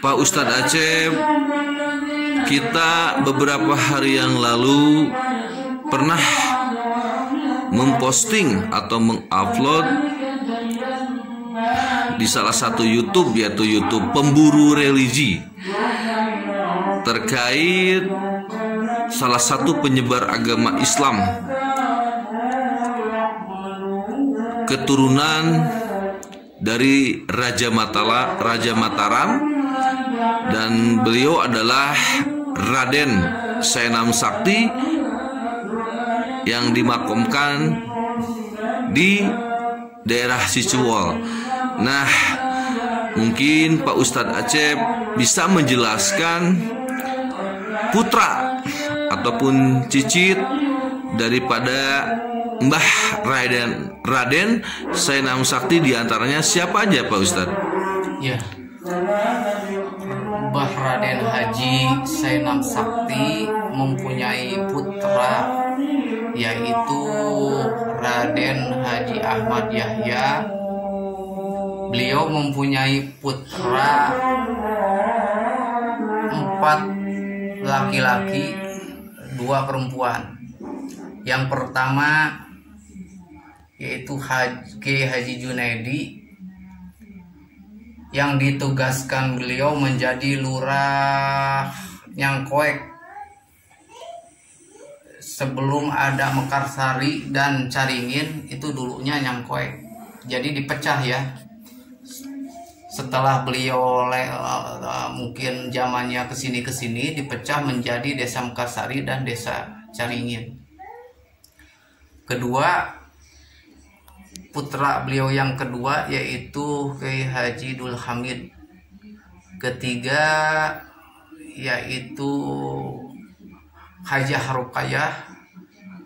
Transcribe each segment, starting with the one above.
Pak Ustadz Acep, kita beberapa hari yang lalu pernah memposting atau mengupload di salah satu YouTube, yaitu YouTube Pemburu Religi, terkait salah satu penyebar agama Islam keturunan dari Raja Mataram, dan beliau adalah Raden Saenam Sakti yang dimakamkan di daerah Cicuwol. Nah, mungkin Pak Ustadz Acep bisa menjelaskan putra ataupun cicit daripada Mbah Raden Saenam Sakti, diantaranya siapa aja Pak Ustadz? Ya, Mbah Raden Haji Saenam Sakti mempunyai putra, yaitu Raden Haji Ahmad Yahya. Beliau mempunyai putra 4 laki-laki, 2 perempuan. Yang pertama yaitu Kiai Haji Junaidi, yang ditugaskan beliau menjadi lurah Nyangkoek sebelum ada Mekarsari dan Caringin. Itu dulunya Nyangkoek, jadi dipecah ya. Setelah beliau mungkin zamannya kesini dipecah menjadi Desa Mekarsari dan Desa Caringin. Kedua, putra beliau yang kedua yaitu Kiai Haji Dul Hamid. Ketiga yaitu Hajah Rukayah.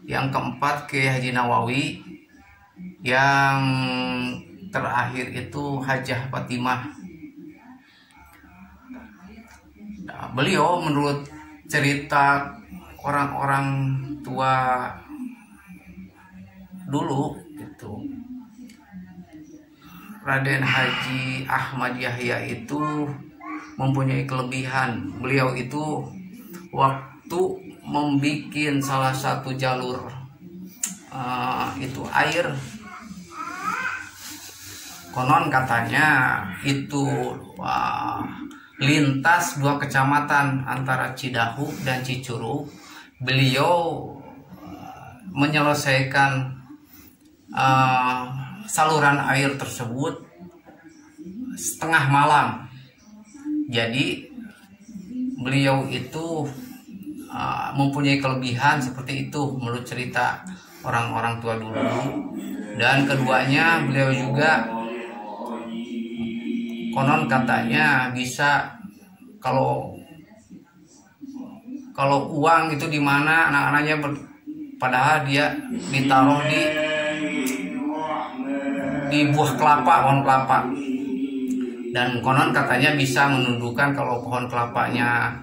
Yang keempat Kiai Haji Nawawi. Yang terakhir itu Hajah Fatimah. Nah, beliau menurut cerita orang-orang tua dulu itu, Raden Haji Ahmad Yahya itu mempunyai kelebihan. Beliau itu waktu membikin salah satu jalur itu air, konon katanya itu lintas 2 kecamatan antara Cidahu dan Cicurug. Beliau menyelesaikan saluran air tersebut setengah malam. Jadi beliau itu mempunyai kelebihan seperti itu menurut cerita orang-orang tua dulu. Dan keduanya, beliau juga konon katanya bisa, kalau uang itu di mana anak-anaknya padahal dia ditaruh di buah kelapa, pohon kelapa. Dan konon katanya bisa menunjukkan kalau pohon kelapanya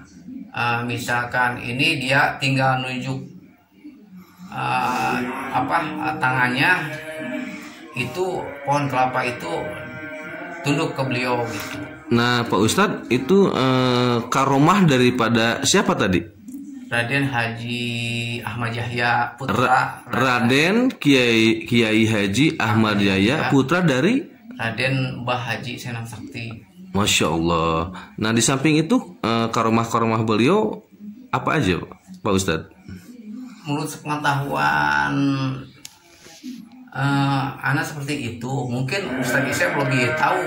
misalkan ini, dia tinggal nunjuk tangannya, itu pohon kelapa itu tunduk ke beliau gitu. Nah, Pak Ustadz, itu karomah daripada siapa tadi? Raden Haji Ahmad Yahya, putra Raden Kiai Haji Ahmad Yahya, putra dari Raden Mbah Haji Saenam Sakti. Masya Allah. Nah, di samping itu karomah-karomah beliau apa aja Pak Ustadz? Menurut pengetahuan anak seperti itu, mungkin Ustadz Isep lebih tahu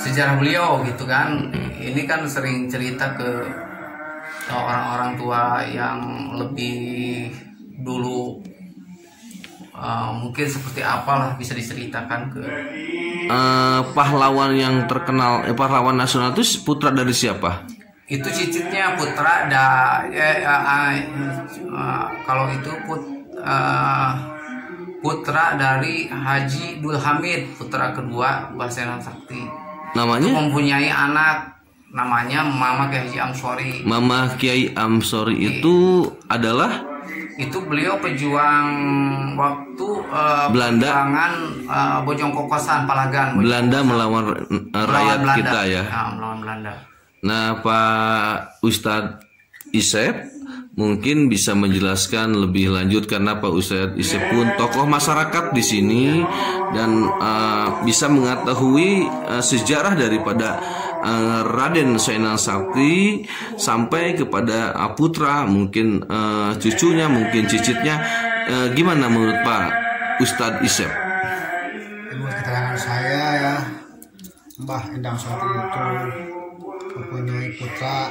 sejarah beliau gitu kan. Ini kan sering cerita ke orang-orang tua yang lebih dulu, mungkin seperti apalah bisa diceritakan ke pahlawan yang terkenal, pahlawan nasional itu putra dari siapa? Itu cicitnya putra kalau itu putra dari Haji Dul Hamid, putra kedua Mbah Saenam Sakti. Namanya? Itu mempunyai anak namanya Mama Kiai Haji Amsori. Mama Kiai Amsori itu adalah itu beliau pejuang waktu Belanda. perjuangan Bojong Kokosan Palagan. Belanda melawan rakyat Belanda. kita ya. Melawan Belanda. Nah, Pak Ustadz Isep mungkin bisa menjelaskan lebih lanjut karena Pak Ustadz Isep pun tokoh masyarakat di sini dan bisa mengetahui sejarah daripada Raden Zainal Sakti sampai kepada putra, mungkin cucunya, mungkin cicitnya. Gimana menurut Pak Ustadz Isep? Menurut keterangan saya ya, Mbah Endang Sakti itu mempunyai putra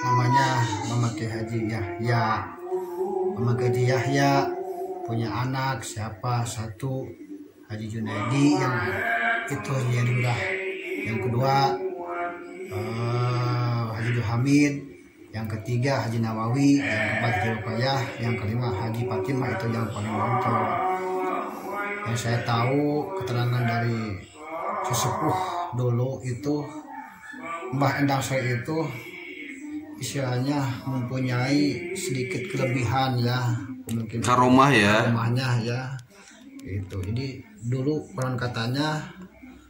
namanya Mama Kiai Haji Yahya. Mama Kiai Haji Yahya punya anak siapa? Satu Haji Junaidi yang itu jadi lurah. Yang kedua Haji Abdul Hamid, yang ketiga Haji Nawawi, yang keempat Haji Rukayah, yang kelima Haji Fatimah, itu yang paling montor. Yang saya tahu keterangan dari sesepuh dulu itu, Mbah Endang Sakti itu istilahnya mempunyai sedikit kelebihan ya, mungkin Karomah ya. rumahnya ya itu. Jadi dulu konon katanya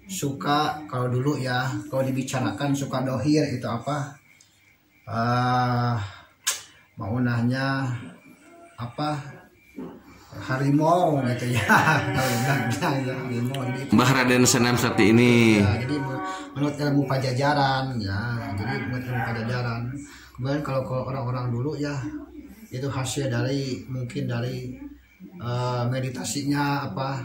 suka, kalau dulu ya, kalau dibicarakan suka dohir itu apa, maunahnya apa, harimau gitu ya. Kalau bilangnya harimau. Mbah Raden Zainal Sakti ini. Ya, jadi menurut ilmu pajajaran ya, jadi menurut ilmu pajajaran. Kemudian kalau orang-orang dulu ya, itu hasil dari mungkin dari meditasinya apa,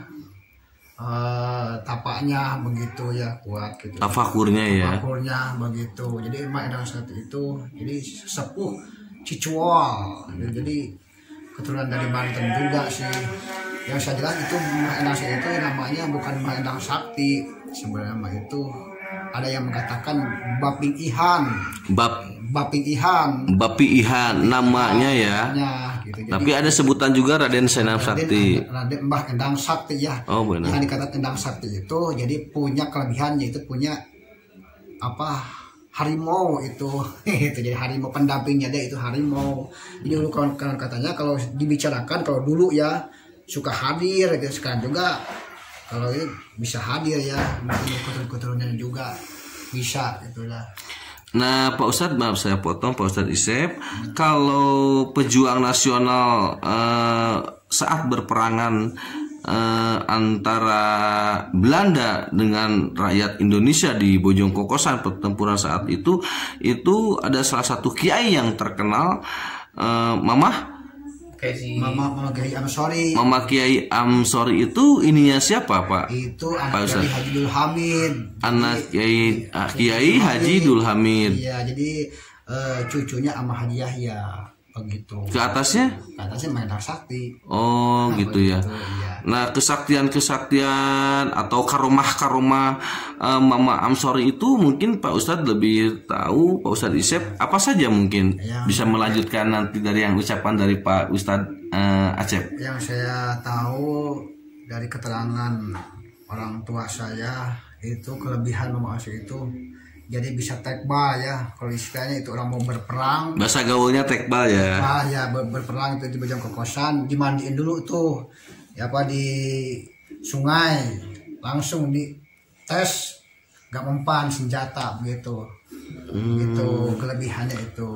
tapaknya begitu ya, kuat gitu. Tafakurnya ya. Tafakurnya begitu. Jadi Mbah Endang Sakti itu jadi sepuh Cicuol. Jadi keturunan dari Banten juga sih. Yang saya jelas itu Mbah Endang Sakti itu namanya bukan Mbah Endang Sakti. Sebenarnya nama itu ada yang mengatakan Baping Ihan. Baping Ihan. Bapi Ihan namanya ya. Gitu. Jadi, Tapi ada sebutan juga Raden Zainal Sakti. Raden Mbah Endang Sakti ya. Oh benar. Yang dikatakan Endang Sakti itu jadi punya kelebihan, yaitu punya apa, harimau itu. Itu jadi harimau, pendampingnya dia itu harimau. Jadi dulu kawan katanya kalau dibicarakan, kalau dulu ya suka hadir gitu, sekarang juga kalau ini bisa hadir ya, keturunannya juga bisa itulah. Nah, Pak Ustadz, maaf saya potong, Pak Ustadz Isep, kalau pejuang nasional saat berperangan antara Belanda dengan rakyat Indonesia di Bojong Kokosan, pertempuran saat itu ada salah satu kiai yang terkenal, Mama Kiai Amsori. Mama Kiai Amsori itu ininya siapa, Pak? Itu anak Kiai Haji Dul Hamid. Anak Kiai Haji Dul Hamid. Iya, jadi cucunya sama Haji Yahya begitu. Ke atasnya? Ke atasnya Mbah Endang Sakti. Oh, gitu ya. Iya. Nah, kesaktian atau karomah Mama Amsori itu mungkin Pak Ustadz lebih tahu, Pak Ustadz Isep, apa saja mungkin bisa melanjutkan nanti dari yang ucapan dari Pak Ustadz Acep. Yang saya tahu dari keterangan orang tua saya itu, kelebihan Mama Amsori itu jadi bisa tekbal ya, kalau istilahnya itu orang mau berperang. Bahasa gaulnya tekbal ya. Ya berperang itu di Bojong Kokosan, dimandiin dulu tuh ya apa, di sungai, langsung di tes gak mempan senjata begitu. Itu kelebihannya itu.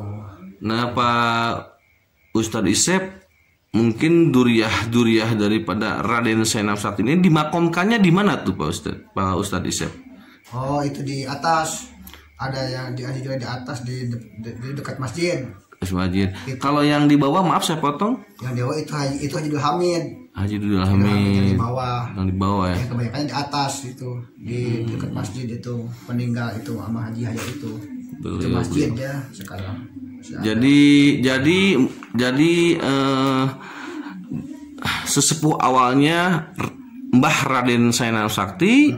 Nah, Pak Ustadz Isep, mungkin duriah daripada Raden Zainal Sakti ini dimakamkannya di mana tuh Pak Ustadz Isep? Oh, itu di atas. Ada yang di atas di dekat masjid. Masjid. Kalau yang di bawah, maaf saya potong. Yang di bawah itu Haji Dul Hamid. Haji Dul Hamid. Yang di bawah. Yang di bawah ya. Yang kebanyakan di atas itu, di dekat masjid itu, peninggal itu sama Haji Yahya itu. Itu masjid ya sekarang. Jadi sesepuh awalnya Mbah Raden Zainal Sakti,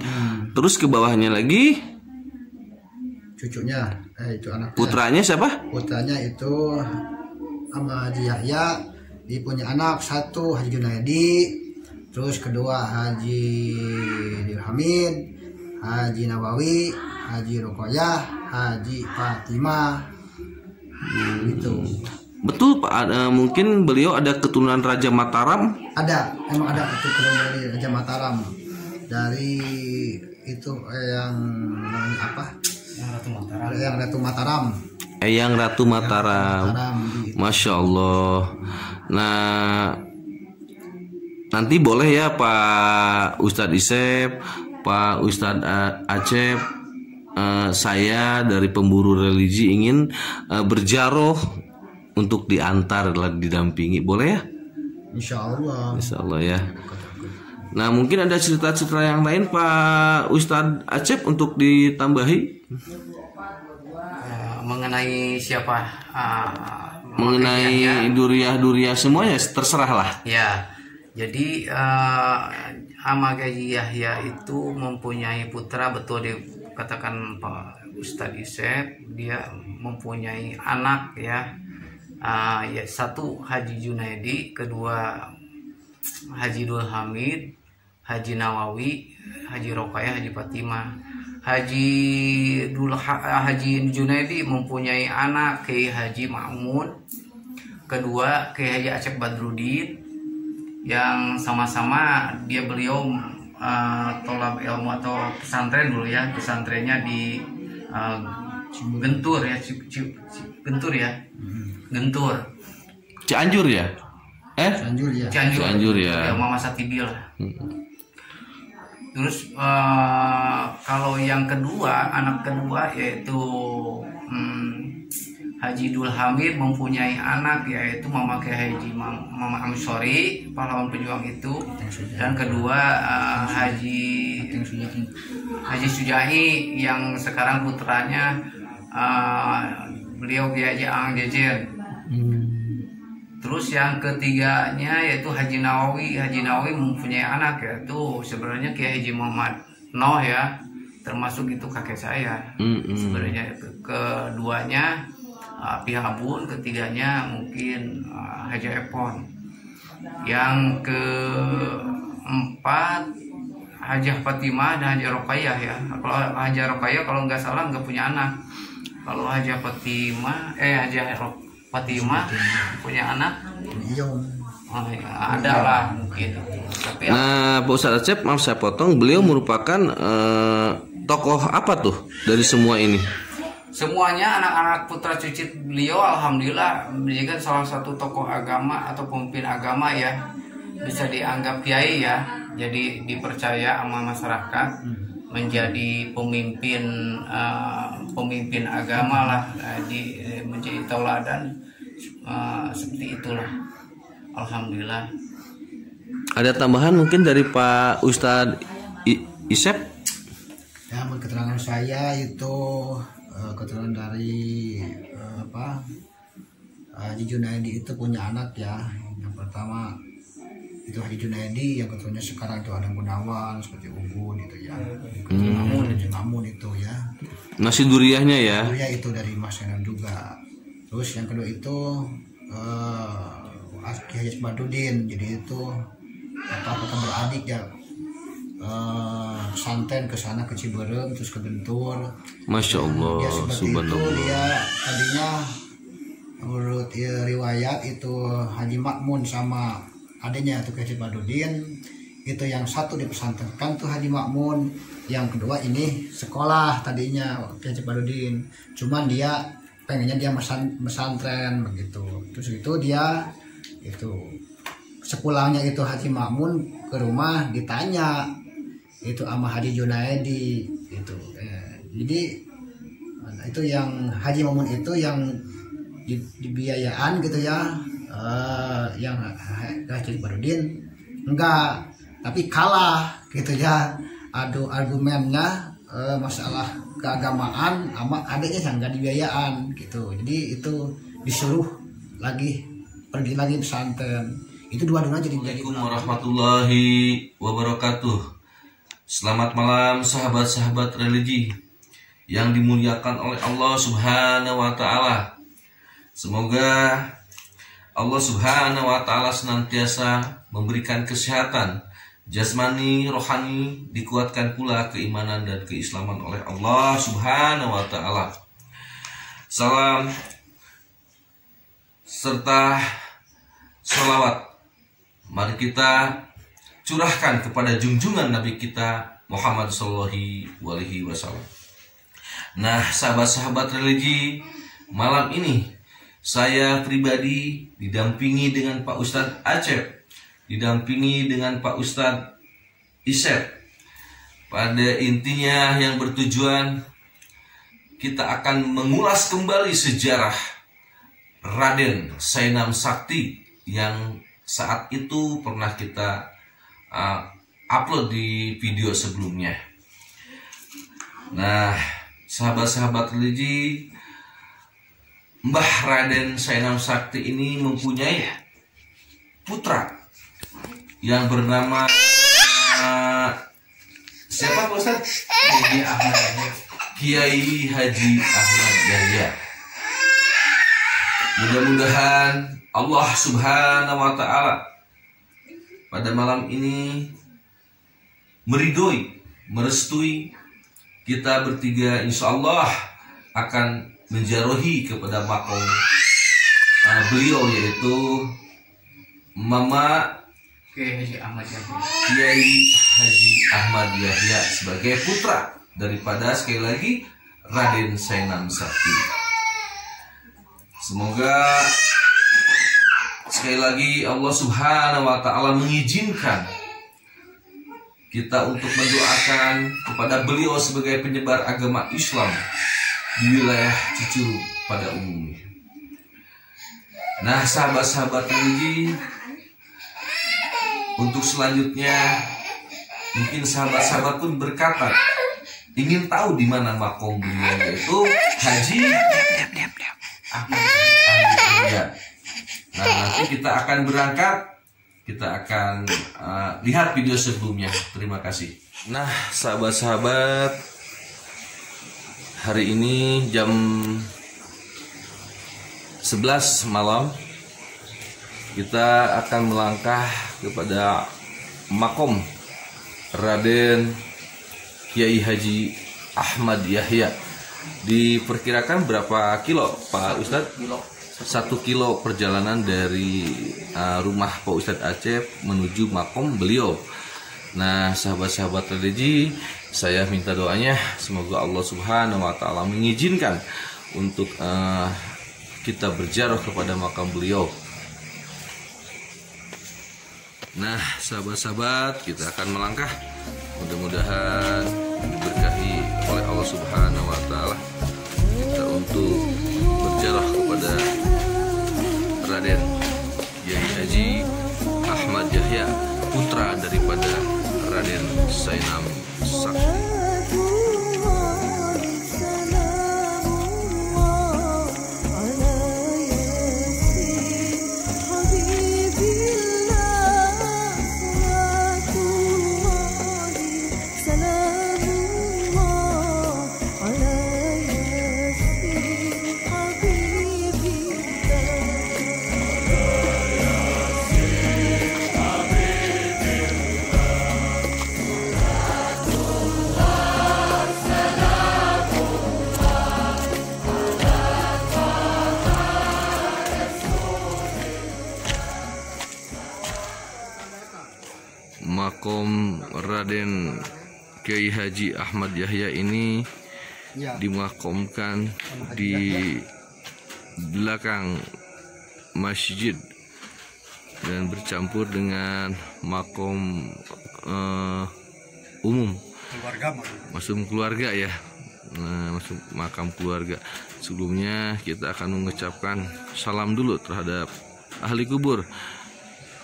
terus ke bawahnya lagi cucunya, itu anaknya. Putranya siapa? Putranya itu sama Haji Yahya, dia punya anak satu Haji Junaidi, terus kedua Haji Dul Hamid, Haji Nawawi, Haji Rukayah, Haji Fatimah, gitu. Betul Pak, mungkin beliau ada keturunan Raja Mataram. Ada, emang ada itu keturunan dari Raja Mataram. Dari itu yang namanya apa? Yang Ratu Mataram. Eyang Ratu Mataram. Masya Allah. Nah, nanti boleh ya Pak Ustadz Isep, Pak Ustadz Acep, saya dari pemburu religi ingin berjaroh untuk diantar, didampingi, boleh ya? Insya Allah. Insya Allah ya. Nah, mungkin ada cerita-cerita yang lain Pak Ustadz Acep untuk ditambahi mengenai siapa? Mengenai duriah semuanya terserah lah. Ya, jadi Ahmad Yahya itu mempunyai putra, betul dikatakan Pak Ustadz Isep, dia mempunyai anak ya. Satu Haji Junaidi, kedua Haji Dul Hamid, Haji Nawawi, Haji Rokayah, Haji Fatimah. Haji Junaidi mempunyai anak Kiai Haji Ma'mun, kedua Kiai Haji Acep Badrudin, yang sama-sama beliau tolab ilmu atau pesantren dulu ya, pesantrennya di Gentur ya, Gentur ya, Gentur. Cianjur ya? Cianjur ya. Mama Satibil. Terus kalau yang kedua, anak kedua yaitu Haji Dul Hamid mempunyai anak yaitu Mama Kiai Haji Mama Amsori, pahlawan pejuang itu, dan kedua Haji Sujai yang sekarang putranya beliau Kiai Haji Ang Jejen. Terus yang ketiganya yaitu Haji Nawawi. Haji Nawawi mempunyai anak yaitu sebenarnya Kiai Haji Muhammad Noh ya, termasuk itu kakek saya. Sebenarnya keduanya Pihabun, ketiganya mungkin Haji Epon. Yang keempat Haji Fatimah dan Haji Rokayah ya. Kalau Haji Rokayah kalau nggak salah nggak punya anak. Kalau Haji Fatimah Fatimah punya anak? Ada lah mungkin. Tapi nah, Pak Ustadz Acep, maaf saya potong, beliau merupakan tokoh apa tuh dari semua ini? Semuanya anak-anak putra cucu beliau alhamdulillah menjadi salah satu tokoh agama atau pemimpin agama ya. Bisa dianggap kiai ya. Jadi dipercaya sama masyarakat menjadi pemimpin agama lah, menjadi tauladan seperti itulah. Alhamdulillah. Ada tambahan mungkin dari Pak Ustadz Isep? Ya, menurut keterangan saya itu keterangan dari Haji Junaidi itu punya anak ya. Yang pertama itu Haji Junaidi, yang ketuanya sekarang itu ada Gunawan seperti Ubun itu ya. Namun itu ya. Masih duriahnya ya? Duriah itu dari Mas Enan juga. Terus yang kedua itu Kiai Haji Badrudin, jadi itu apakah beradik ya, pesantren ke sana ke Ciberem terus ke Gentur. Masya Allah. Dia seperti itu, dia tadinya menurut riwayat itu Haji Makmun sama adanya itu Kiai Haji Badrudin, itu yang satu dipesantrenkan tuh Haji Makmun, yang kedua ini sekolah tadinya Kiai Haji Badrudin, cuman dia pengennya dia mesantren begitu. Terus itu dia itu sepulangnya itu Haji Makmun ke rumah ditanya itu sama Haji Junaidi itu. Jadi itu yang Haji Makmun itu yang dibiayaan gitu ya, yang Haji Badrudin enggak, tapi kalah gitu ya, adu argumennya masalah keagamaan sama adanya yang enggak dibiayaan gitu. Jadi itu disuruh pergi lagi pesantren. Itu dua-duanya jadi Assalamualaikum warahmatullahi wabarakatuh. Selamat malam sahabat-sahabat religi yang dimuliakan oleh Allah Subhanahu wa taala. Semoga Allah Subhanahu wa taala senantiasa memberikan kesehatan jasmani, rohani, dikuatkan pula keimanan dan keislaman oleh Allah Subhanahu wa taala. Salam serta sholawat mari kita curahkan kepada junjungan Nabi kita Muhammad Sallallahu Alaihi Wasallam. Nah, sahabat-sahabat religi, malam ini saya pribadi didampingi dengan Pak Ustadz Acep, didampingi dengan Pak Ustadz Isep. Pada intinya yang bertujuan kita akan mengulas kembali sejarah Raden Sainam Sakti yang saat itu pernah kita upload di video sebelumnya. Nah, sahabat-sahabat religi, Mbah Raden Sainam Sakti ini mempunyai putra yang bernama siapa Pak Ustaz? Kiai Haji Ahmad Yahya. Mudah-mudahan Allah Subhanahu wa Ta'ala pada malam ini meridhoi, merestui kita bertiga, insya Allah akan menjarohi kepada makom beliau, yaitu Mama Kiai Haji Ahmad Yahya sebagai putra daripada sekali lagi Raden Sainam Sakti. Semoga sekali lagi Allah Subhanahu wa Ta'ala mengizinkan kita untuk mendoakan kepada beliau sebagai penyebar agama Islam di wilayah Cicurug pada umumnya. Nah, sahabat-sahabat religi, untuk selanjutnya mungkin sahabat-sahabat pun berkata ingin tahu di mana makom beliau, yaitu Haji Ahmad Yahya. Nah, nanti kita akan berangkat, kita akan lihat video sebelumnya. Terima kasih. Nah, sahabat-sahabat, hari ini jam 11 malam kita akan melangkah kepada makom Raden Kiai Haji Ahmad Yahya. Diperkirakan berapa kilo Pak Ustadz? 1 kilo perjalanan dari rumah Pak Ustadz Acep menuju makom beliau. Nah, sahabat-sahabat religi, saya minta doanya semoga Allah Subhanahu wa Ta'ala mengizinkan untuk kita berziarah kepada makam beliau. Nah, sahabat-sahabat, kita akan melangkah. Mudah-mudahan diberkahi oleh Allah Subhanahu wa Ta'ala kita untuk berziarah kepada Raden Kiai Haji Ahmad Yahya, putra daripada Raden Sainam Sakti. Makom Raden Kiai Haji Ahmad Yahya ini dimakomkan di belakang masjid dan bercampur dengan makom umum, masuk keluarga ya. Nah, masuk makam keluarga. Sebelumnya kita akan mengucapkan salam dulu terhadap ahli kubur.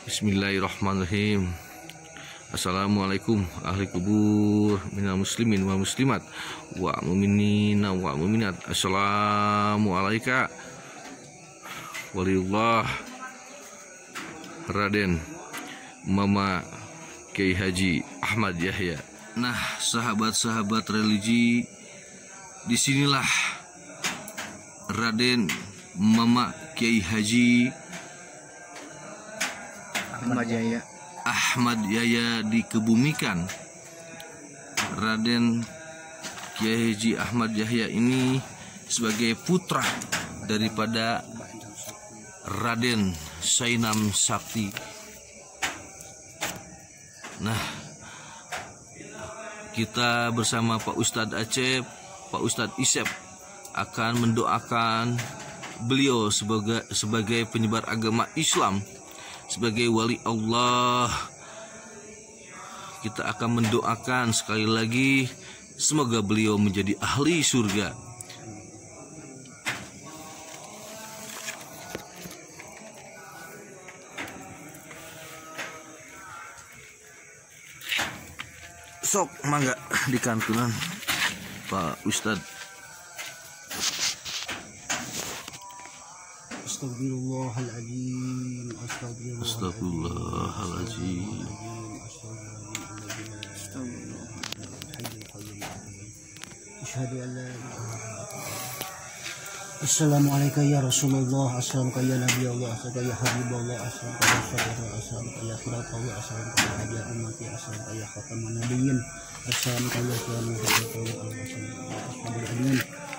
Bismillahirrahmanirrahim. Assalamualaikum ahli kubur minal muslimin wa muslimat wa mu'minina wa mu'minat. Assalamualaikum waliullah Raden Mama Kiai Haji Ahmad Yahya. Nah, sahabat-sahabat religi, disinilah Raden Mama Kiai Haji Ahmad Yahya dikebumikan. Raden Kiai Haji Ahmad Yahya ini sebagai putra daripada Raden Sainam Sakti. Nah, kita bersama Pak Ustadz Acep, Pak Ustadz Isep akan mendoakan beliau sebagai penyebar agama Islam, sebagai wali Allah. Kita akan mendoakan sekali lagi semoga beliau menjadi ahli surga. Sok mangga di kantunan Pak Ustadz. Astagfirullahaladzim. Astagfirullahaladzim. Assalamualaikum ya Rasulullah, assalamualaikum ya Nabi Allah, assalamualaikum ya Habibullah, assalamualaikum ya Syarifullah, assalamualaikum ya Khiratullah, assalamualaikum ya Hadiah Ummati, assalamualaikum ya Khataman Nabiyyin, assalamualaikum ya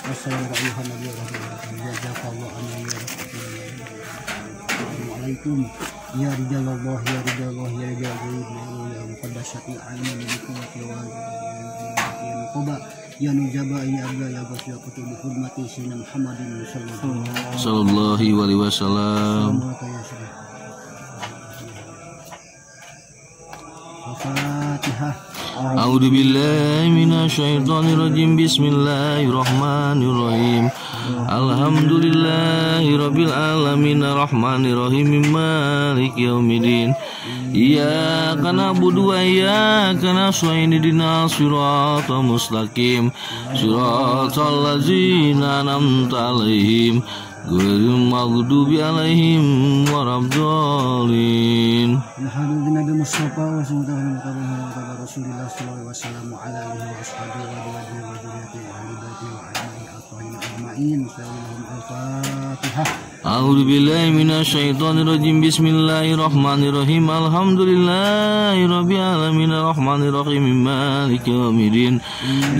Assalamualaikum ya Rijalallah ya Rijalallah ya Rijalallah ya Muqaddasati Ainin Bikuwati wa Nuqoba ya Nujaba ya Abda ya Ghafir Kutubi Hurmati Sayyidina Muhammadin sallallahu alaihi wasallam. Al-Fatihah. A'udzu billahi minasyaitonir rajim. Bismillahirrahmanirrahim. Alhamdulillahirabbil alamin arrahmanir rahim maliki yaumiddin. Iyyaka na'budu wa iyyaka nasta'in ihdinas siratal mustaqim siratal ladzina an'amta 'alaihim ghairil maghdubi 'alaihim waladdallin. Nabi Mustafa wa sallallahu Rasulillah sallallahu alaihi wasallam ala alihi wa ashabihi wa dzurriyyati wa ahli baiti wa ajma'i ajma'in. Al-Fatihah. A'udzu billahi minasyaitonir rajim. Bismillahirrahmanirrahim. Alhamdulillahirabbil alamin arrahmanir rahim maliki yaumiddin.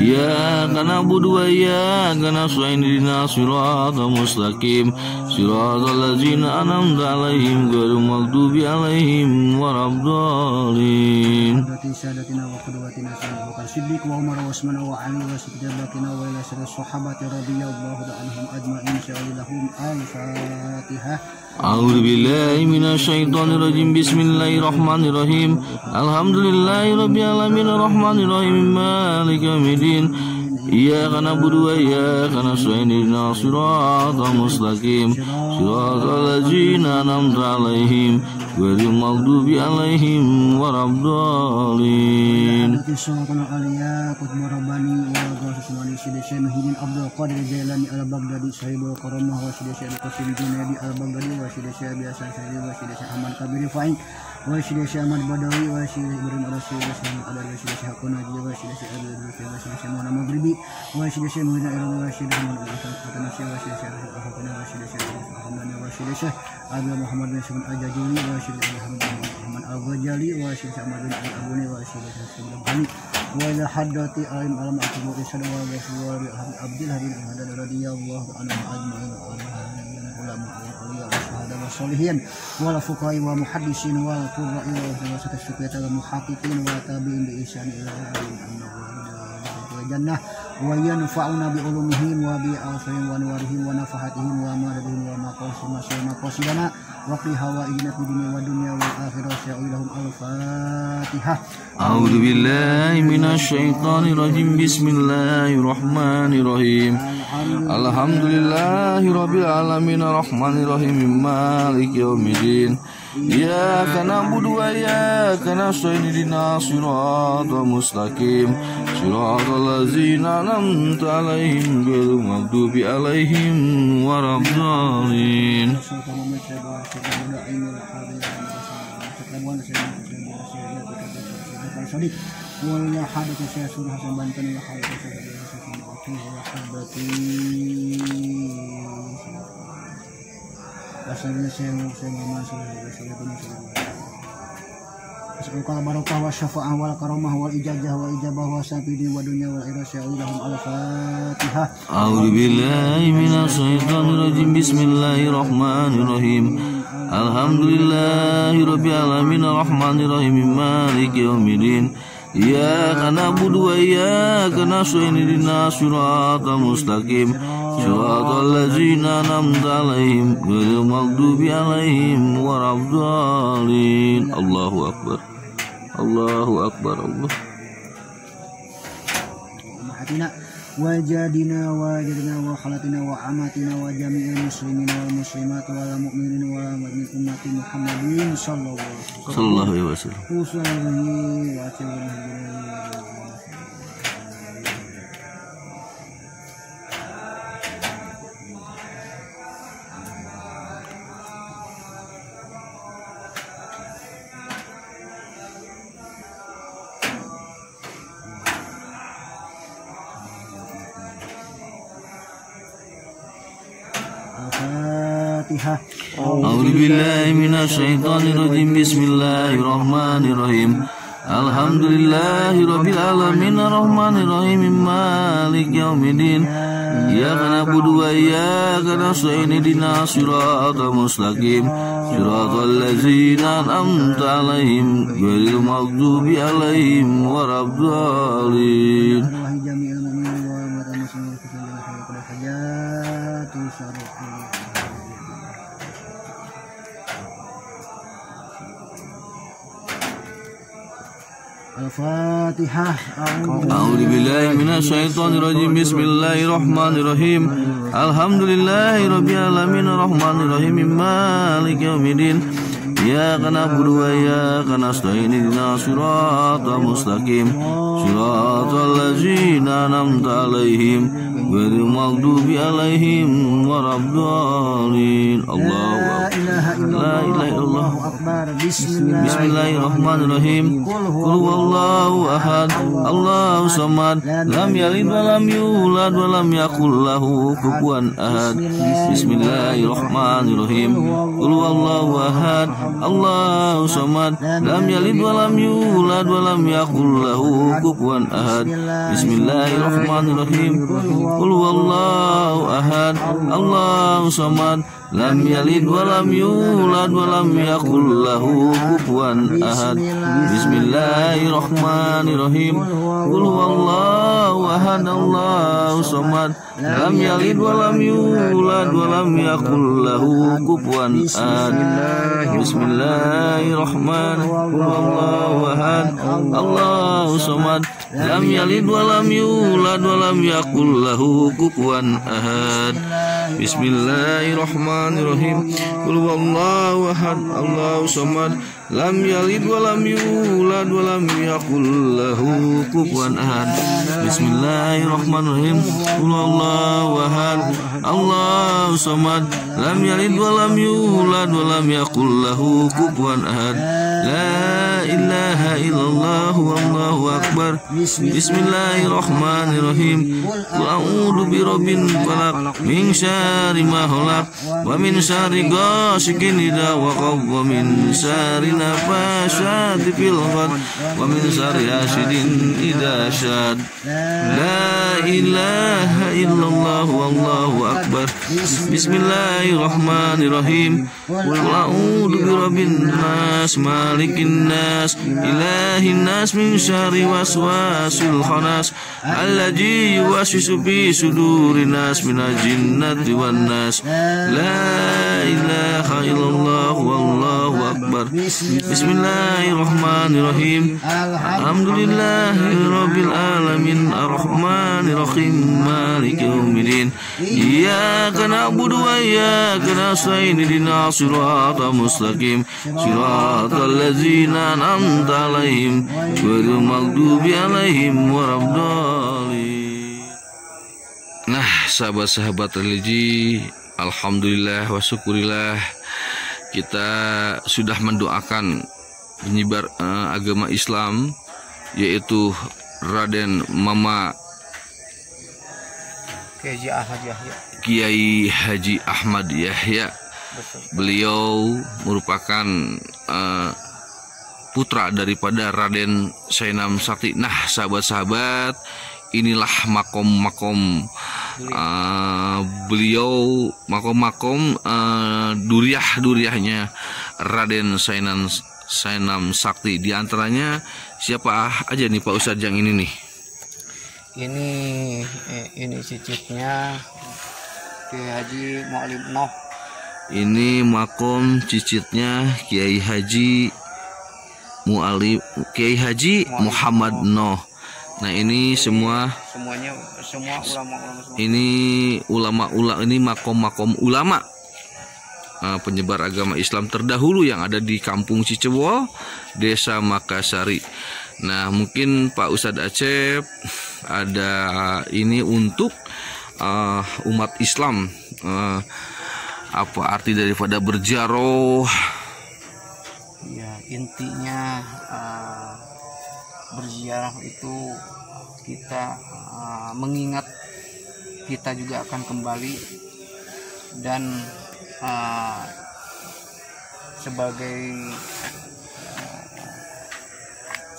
Iyyaka na'budu wa iyyaka nasta'in ihdinas siratal mustaqim siratal ladzina an'amta 'alaihim ghairil maghdubi 'alaihim waladdallin. Sadatina wa qudwatina Sayyidina Siddiq wa Umar wa Utsman wa Ali wa Siddiqina wa ila sahabati radhiyallahu anhum ajma'in. Sha'alillahum al-Fatihah. A'udzu billahi minasyaitonir rajim. Bismillahirrahmanirrahim. Alhamdulillahirabbil alamin arrahmanir rahim maliki yaumiddin. Iyyaka na'budu wa iyyaka nasta'in ihdinas siratal mustaqim siratal ladzina an'amta 'alaihim ghairil maghdubi 'alaihim waladdallin. Wa Syekh Ahmad Badawi wa Syekh Ibrahim Rasul wa Syekh Adar wa Syekh Hakunaji wa Syekh Abdul Ghafir wa Syekh Muhammad Maghribi wa Syekh Muhammad Irwan wa Syekh Muhammad Al-Fatihah wa Syekh Al-Hakuna wa Syekh Muhammad wa Syekh Abdul Muhammad bin Syekh Al-Jajuli wa Syekh Muhammad Al-Ghajali wa Syekh Ahmad bin Al-Abuni wa Syekh Al-Bani wa ila hadrati alim alam akbar Irsyad wa Rasul Abdul Hadim Hadan radhiyallahu anhu ajma'in ulama awliya wa syuhada wa sholihin wal fuqaha wa muhaddisin wa qurra'i wa satasfiqata wa muhaqqiqin wa tabi'in bi ihsan ila jannah wa yanfa'una bi ulumihim wa bi asrihim wa nuwarihim wa nafahatihim wa madadihim wa maqasidana wa qi hawaijna fid dunya wa dunya wal akhirah. Sya'ilahum al-Fatihah. A'udzu billahi minasyaitonir rajim. Bismillahirrahmanirrahim. Alhamdulillahirabbil alamin arrahmanir rahim maliki yaumiddin. Iyyaka na'budu wa iyyaka nasta'in ihdinas siratal mustaqim siratal ladzina an'amta 'alaihim ghairil maghdubi 'alaihim waladdallin. Wala hadatsa saya surah sambantan wa hadatsa asalnya saya mama sudah as'aluka al-barakah wa syafa'ah wal karamah wal ijazah wal ijabah wa safidi wa dunya wal akhirah lahum al-fatihah. A'udzu billahi minasy syaithanir rajim. Bismillahirrahmanirrahim. Alhamdulillahi rabbil alamin arrahmanir rahim maliki yaumiddin. Iyyaka na'budu wa iyyaka nasta'in ihdinas siratal mustaqim siratal ladzina an'amta 'alaihim ghairil maghdubi 'alaihim waladdallin. Allahu akbar. Allahu akbar. Allah. Wajadina wa khalatina wa amatina wa jami'il muslimin wal muslimat wal mu'minin wal mu'minat ummati Muhammadin sallallahu alaihi wasallam. A'udzu billahi minasy syaithanir rajim. Bismillahirrahmanirrahim. Alhamdulillahi rabbil alamin arrahmanir rahim maliki yaumiddin. Iyyaka na'budu wa iyyaka nasta'in ihdinas siratal mustaqim siratal ladzina an'amta 'alaihim ghairil maghdubi 'alaihim waladdallin. Al-Fatihah. A'udzu billahi minasy syaithanir rajim. Bismillahirrahmanirrahim. Alhamdulillahi rabbil alamin arrahmanir rahim maliki yaumiddin. Iyyaka na'budu wa iyyaka nasta'in ihdinas siratal mustaqim siratal ladzina an'amta 'alaihim ghairil maghdubi 'alaihim waladdallin. Allahu akbar. La ilaha illallah. Bismillahirrahmanirrahim. Qul huwallahu ahad, Allahu samad, lam yalid wa lam yulad wa lam yakul lahu kufuwan ahad. Bismillahirrahmanirrahim. Qul huwallahu ahad, Allahu samad, lam yalid wa lam yulad wa lam yakul lahu kufuwan ahad. Bismillahirrahmanirrahim. Qul huwallahu ahad, Allahu samad, lam yalid wa lam yulad wa lam yakul lahu kufuwan ahad. Bismillahirrahmanirrahim. Qul huwallahu ahad, Allahu samad, lam yalid wa lam yulad wa lam yakul lahu kufuwan ahad. Bismillahirrahmanirrahim. Qul huwallahu ahad, Allahu samad, lam yalid wa lam yulad wa lam yakul lahu kufuwan ahad. Bismillahirrahmanirrahim. Qul huwallahu ahad, Allahu samad, lam yalid wa lam yulad wa lam yakul lahu kufuwan ahad. Bismillahirrahmanirrahim. Qul huwallahu ahad, Allahu samad, lam yalid wa lam yulad wa lam yakul lahu kufuwan ahad. La ilaha illallah wallahu akbar. Bismillahirrahmanirrahim. Qul a'udzu birabbin falaq min syarri ma khalaq wa min syarri ghasiqin idza waqab wa min syarri nafasyati fil 'uqad wa min syarri hasidin idza hasad. La ilaha illallah wallahu akbar. Bismillahirrahmanirrahim. Qul a'udzu birabbin nas malikin nas ilahin nas min syarri waswasil khannas alladzi yuwaswisu fi sudurin nas minal jinnati wan nas. La ilaha illallah wallahu akbar. Bismillahirrahmanirrahim. Alhamdulillahirabbil alamin arrahmanir rahim maliki yaumiddin. Iyyaka na'budu wa iyyaka nasta'in ihdinas siratal mustaqim siratal ladzina an'amta 'alaihim ghairil maghdubi 'alaihim waladdallin. Nah, sahabat-sahabat religi, alhamdulillah wa syukurillah, kita sudah mendoakan penyebar agama Islam, yaitu Raden Mama Kiai Haji Ahmad Yahya. Beliau merupakan putra daripada Raden Sainam Sakti. Nah, sahabat-sahabat, inilah makom-makom beliau, makom-makom duriah-duriahnya Raden Sainam Sakti. Di antaranya siapa aja nih Pak Ustadz yang ini nih? Ini cicitnya Kiai Haji Mu'alim Noh. Ini makom cicitnya Kiai Haji Muhammad Noh. Nah, ini semua ulama-ulama. Ini ulama-ulama, ini makom-makom ulama penyebar agama Islam terdahulu yang ada di Kampung Cicewol, Desa Makassari. Nah, mungkin Pak Ustadz Acep ada ini untuk umat Islam, apa arti daripada berziarah? Ya, intinya berziarah itu kita mengingat kita juga akan kembali, dan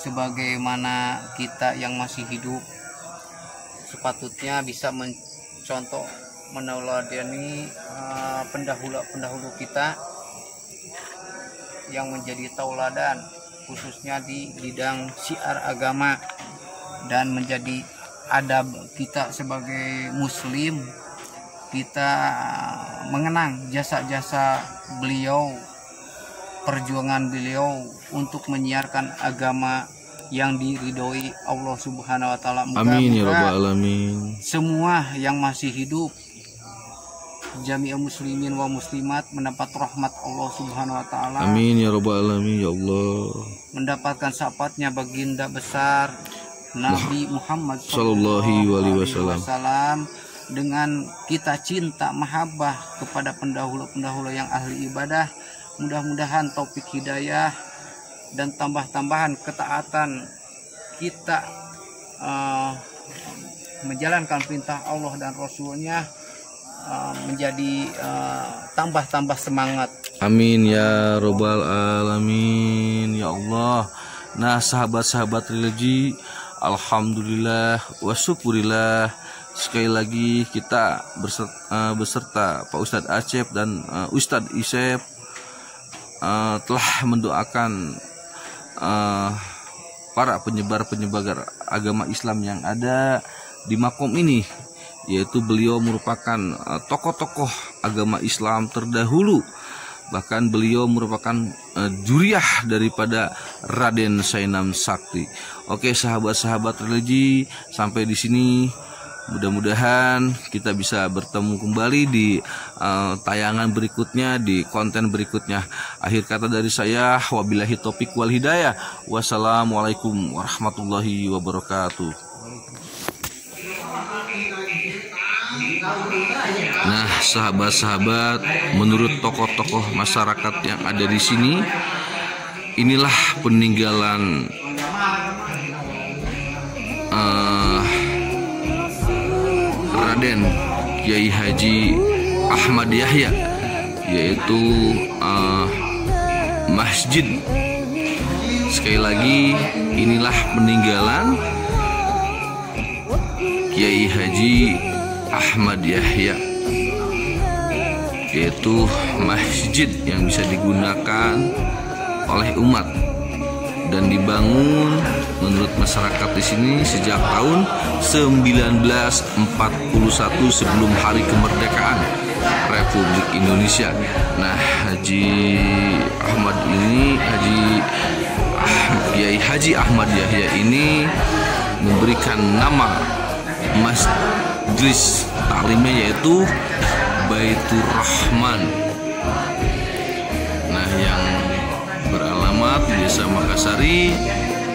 sebagaimana kita yang masih hidup sepatutnya bisa mencontoh, meneladani pendahulu kita yang menjadi tauladan khususnya di bidang syiar agama, dan menjadi adab kita sebagai muslim. Kita mengenang jasa-jasa beliau, perjuangan beliau untuk menyiarkan agama yang diridhoi Allah Subhanahu wa taala. Amin ya rabbal alamin. Semua yang masih hidup, jami'ah muslimin wa muslimat, mendapat rahmat Allah Subhanahu wa taala. Amin ya rabbal alamin ya Allah. Mendapatkan syafaatnya baginda besar Nabi Muhammad sallallahu alaihi wasallam. Dengan kita cinta mahabbah kepada pendahulu-pendahulu yang ahli ibadah, mudah-mudahan taufik hidayah dan tambah-tambahan ketaatan kita menjalankan perintah Allah dan Rasulnya menjadi tambah-tambah semangat. Amin ya robbal alamin ya Allah. Nah, sahabat-sahabat religi, alhamdulillah wa syukurillah, sekali lagi kita beserta Pak Ustadz Acep dan Ustadz Isep telah mendoakan para penyebar agama Islam yang ada di makom ini, yaitu beliau merupakan tokoh-tokoh agama Islam terdahulu. Bahkan beliau merupakan juriah daripada Raden Sainam Sakti. Oke, sahabat-sahabat religi, sampai di sini. Mudah-mudahan kita bisa bertemu kembali di tayangan berikutnya, di konten berikutnya. Akhir kata dari saya, wabillahi taufiq wal hidayah. Wassalamualaikum warahmatullahi wabarakatuh. Nah, sahabat-sahabat, menurut tokoh-tokoh masyarakat yang ada di sini, inilah peninggalan Raden Kiai Haji Ahmad Yahya, yaitu masjid. Sekali lagi, inilah peninggalan Kiai Haji Ahmad Yahya, yaitu masjid yang bisa digunakan oleh umat dan dibangun menurut masyarakat di sini sejak tahun 1941 sebelum hari kemerdekaan Republik Indonesia. Nah, Haji Ahmad ini, Kiai Haji Ahmad Yahya ini memberikan nama majelis taklimnya yaitu Baitur Rahman. Nah, yang beralamat di Desa Makassari,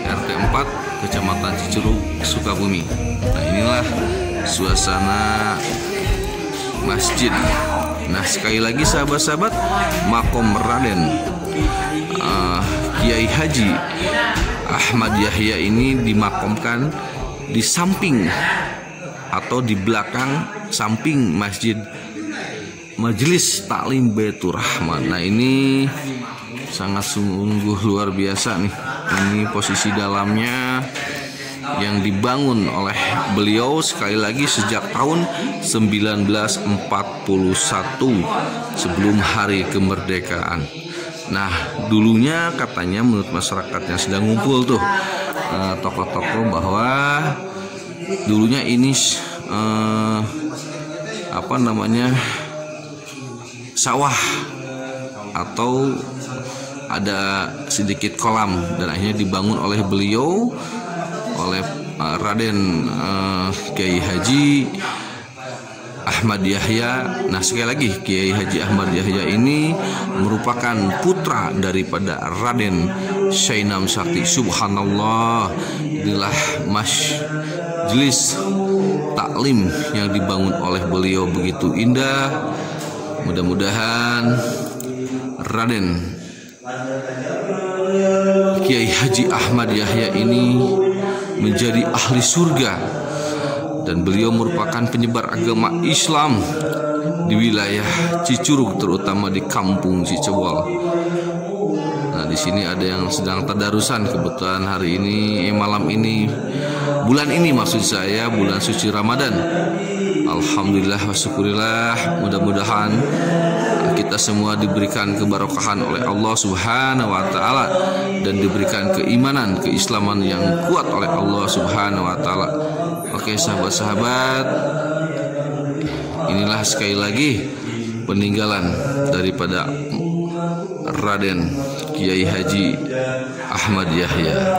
RT 4, Kecamatan Cicurug, Sukabumi. Nah, inilah suasana masjid. Nah, sekali lagi sahabat-sahabat, makom Raden Kiai Haji Ahmad Yahya ini dimakomkan di samping atau di belakang samping masjid Majelis Taklim Baitur Rahman. Nah, ini sangat sungguh luar biasa nih. Ini posisi dalamnya yang dibangun oleh beliau sekali lagi sejak tahun 1941 sebelum hari kemerdekaan. Nah, dulunya katanya menurut masyarakat yang sedang ngumpul tuh tokoh-tokoh bahwa dulunya ini sawah atau ada sedikit kolam, dan akhirnya dibangun oleh beliau, oleh Raden Kiai Haji Ahmad Yahya. Nah, sekali lagi Kiai Haji Ahmad Yahya ini merupakan putra daripada Raden Syainam Sakti. Subhanallah, inilah majelis taklim yang dibangun oleh beliau begitu indah. Mudah-mudahan Raden Kiai Haji Ahmad Yahya ini menjadi ahli surga, dan beliau merupakan penyebar agama Islam di wilayah Cicurug, terutama di kampung Cicewol. Nah, di sini ada yang sedang tadarusan kebetulan hari ini, malam ini, bulan ini maksud saya, bulan suci Ramadan. Alhamdulillah wa syukurillah, mudah-mudahan kita semua diberikan keberkahan oleh Allah Subhanahu wa taala dan diberikan keimanan, keislaman yang kuat oleh Allah Subhanahu wa taala. Oke, sahabat-sahabat, inilah sekali lagi peninggalan daripada Raden Kiai Haji Ahmad Yahya.